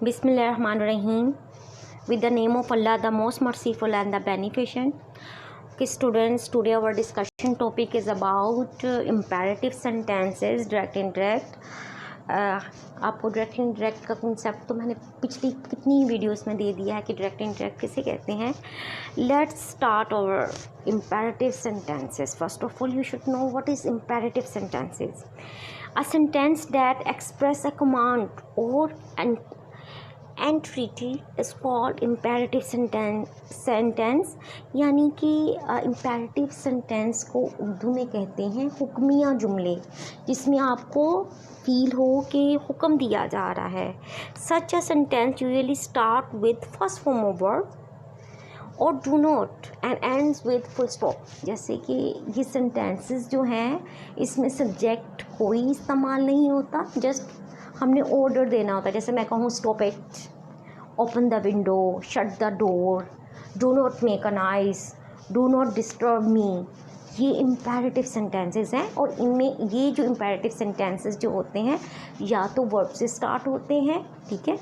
Bismillahirrahmanirrahim. With the name of Allah, the most merciful and the beneficent. Okay, students, today our discussion topic is about imperative sentences, direct indirect. आपको direct indirect का concept तो मैंने पिछली कितनी videos में दे दिया है कि डायरेक्ट इनडायरेक्ट किसे कहते हैं. Let's start our imperative sentences. First of all, you should know what is imperative sentences. A sentence that express a command or an entity is called imperative sentence. यानी कि imperative sentence को उर्दू में कहते हैं हुक्मिया जुमले, जिसमें आपको फील हो कि हुक्म दिया जा रहा है. Such a sentence usually start with first form of verb और do not and ends with full stop. जैसे कि ये सेंटेंसेस जो हैं इसमें सब्जेक्ट कोई इस्तेमाल नहीं होता, जस्ट हमने ऑर्डर देना होता है. जैसे मैं कहूँ stop it, open the window, shut the door, do not make a noise, do not disturb me. ये इम्पेरेटिव सेंटेंसेस हैं और इनमें ये जो इम्पेरेटिव सेंटेंसेस जो होते हैं या तो वर्ब से स्टार्ट होते हैं, ठीक है,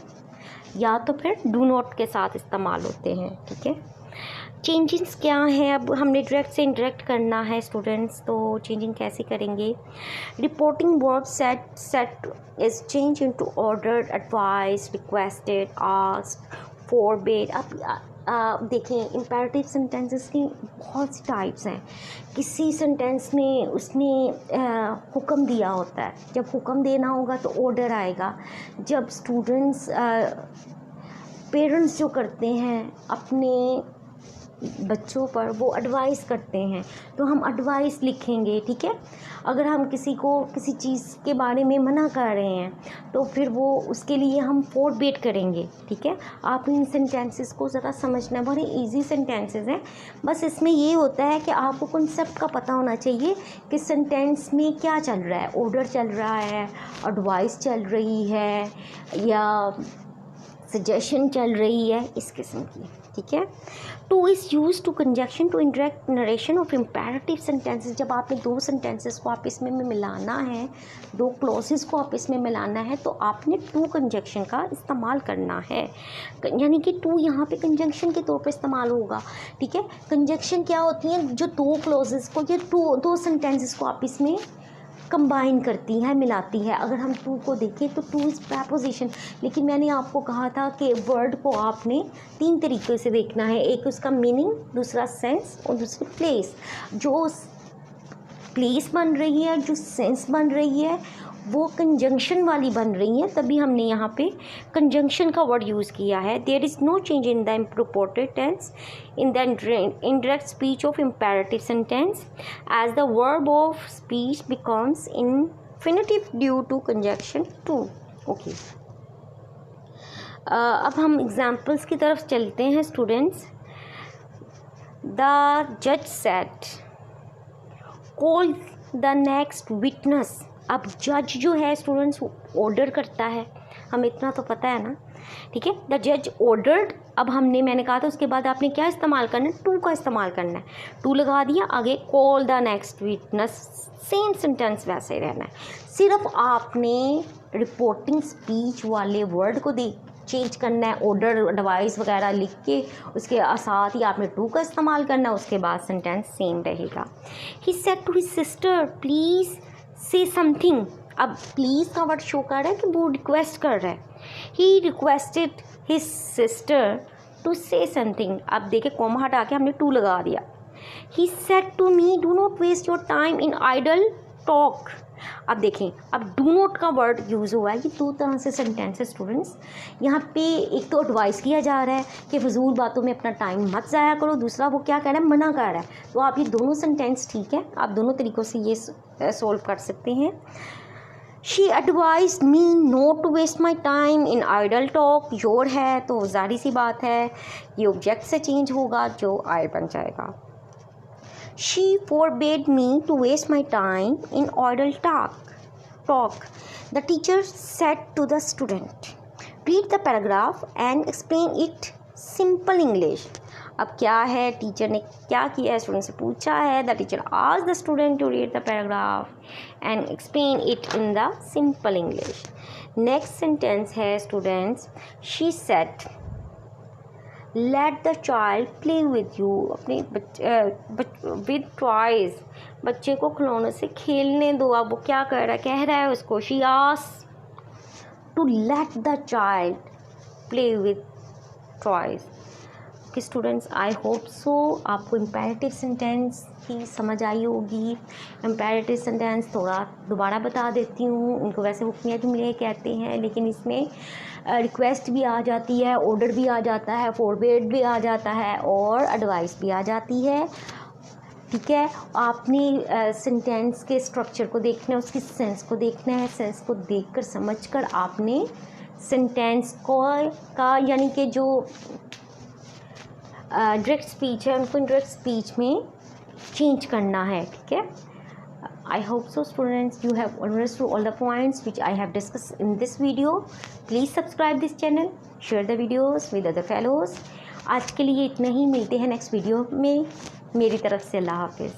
या तो फिर डू नॉट के साथ इस्तेमाल होते हैं, ठीक है. चेंजिंग्स क्या हैं? अब हमने डायरेक्ट से इंडायरेक्ट करना है स्टूडेंट्स, तो चेंजिंग कैसे करेंगे? Reporting verb set is change into order, advice, requested, asked, forbid. अब देखें इम्पेरेटिव सेंटेंसेस की बहुत सी टाइप्स हैं. किसी सेंटेंस में उसने हुक्म दिया होता है, जब हुक्म देना होगा तो ऑर्डर आएगा. जब स्टूडेंट्स पेरेंट्स जो करते हैं अपने बच्चों पर, वो एडवाइस करते हैं तो हम एडवाइस लिखेंगे, ठीक है. अगर हम किसी को किसी चीज़ के बारे में मना कर रहे हैं तो फिर वो उसके लिए हम फॉरबिड करेंगे, ठीक है. आप इन सेंटेंसेस को ज़रा समझना, बड़े इजी सेंटेंसेस हैं. बस इसमें ये होता है कि आपको कॉन्सेप्ट का पता होना चाहिए कि सेंटेंस में क्या चल रहा है. ऑर्डर चल रहा है, एडवाइस चल रही है, या सजेशन चल रही है, इस किस्म की, ठीक है. To is use to conjunction to indirect narration of imperative sentences. जब आपने दो सेंटेंसेस को आपस में मिलाना है, दो क्लॉजेस को आपस में मिलाना है, तो आपने टू कंजक्शन का इस्तेमाल करना है. यानी कि टू यहाँ पे कंजक्शन के तौर पे इस्तेमाल होगा, ठीक है. कंजक्शन क्या होती है? जो दो क्लॉजेस को या दो सेंटेंसेस को आपस में कंबाइन करती है, मिलाती है. अगर हम टू को देखें तो टू इज़ प्रपोजिशन. लेकिन मैंने आपको कहा था कि वर्ड को आपने तीन तरीक़े से देखना है. एक उसका मीनिंग, दूसरा सेंस और दूसरी प्लेस. जो प्लेस बन रही है, जो सेंस बन रही है, वो कंजंक्शन वाली बन रही है, तभी हमने यहाँ पे कंजंक्शन का वर्ड यूज़ किया है. There is no change in the इम्प्रोपोर्टेड tense in the indirect speech of imperative sentence as the verb of speech becomes infinitive due to conjunction to. Okay. अब हम एग्जाम्पल्स की तरफ चलते हैं स्टूडेंट्स. द जज said call the next witness. अब जज जो है स्टूडेंट्स ऑर्डर करता है, हमें इतना तो पता है ना, ठीक है. द जज ऑर्डर्ड. अब मैंने कहा था उसके बाद आपने क्या इस्तेमाल करना है? टू का इस्तेमाल करना है. टू लगा दिया, आगे call the next witness, same sentence वैसे ही रहना है. सिर्फ आपने रिपोर्टिंग स्पीच वाले वर्ड को चेंज करना है, ऑर्डर, एडवाइस वगैरह लिख के उसके साथ ही आपने टू का इस्तेमाल करना है, उसके बाद सेंटेंस सेम रहेगा. He said to his sister please say something. अब प्लीज़ का वर्ड शो कर रहा है कि वो रिक्वेस्ट कर रहा है. He requested his sister to say something. अब देखिए कॉमा हटा के हमने टू लगा दिया. He said to me do not waste your time in idle talk. अब देखें, अब डू नॉट का वर्ड यूज़ हुआ है. ये दो तरह से सेंटेंस है स्टूडेंट्स. यहाँ पे एक तो एडवाइस किया जा रहा है कि फजूल बातों में अपना टाइम मत ज़ाया करो, दूसरा वो क्या कह रहा है? मना कर रहा है. तो आप ये दोनों सेंटेंस, ठीक है, आप दोनों तरीक़ों से ये सॉल्व कर सकते हैं. She advise me not to waste my time in idle talk. Your है तो जाहिर सी बात है ये ऑब्जेक्ट से चेंज होगा, जो आई बन जाएगा. She forbade me to waste my time in idle talk. The teacher said to the student, read the paragraph and explain it simple English. अब क्या है, टीचर ने क्या किया है? स्टूडेंट से पूछा है. The teacher asked the student to read the paragraph and explain it in the simple English. Next sentence है students, she said let the child play with you, अपने विद टॉयज, बच्चे को खिलौनों से खेलने दो। अब वो क्या कर रहा है, कह रहा है उसको, she asked to let the child play with toys. Okay students, I hope so आपको इम्पेरेटिव सेंटेंस की समझ आई होगी। इम्पेरेटिव सेंटेंस थोड़ा दोबारा बता देती हूँ, उनको वैसे हुक्मिया जुमले कहते हैं, लेकिन इसमें रिक्वेस्ट भी आ जाती है, ऑर्डर भी आ जाता है, फॉरवर्ड भी आ जाता है और एडवाइस भी आ जाती है। ठीक है, आपने सेंटेंस के स्ट्रक्चर को देखना है, उसकी सेंस को देखना है, सेंस को देखकर समझकर आपने सेंटेंस को का यानी कि जो डायरेक्ट स्पीच है उनको इनडायरेक्ट स्पीच में चेंज करना है। ठीक है, I hope so students you have understood all the points which I have discussed in this video. Please subscribe this channel, share the videos with other fellows. आज के लिए इतना ही, मिलते हैं नेक्स्ट वीडियो में। मेरी तरफ से अल्लाह हाफिज़।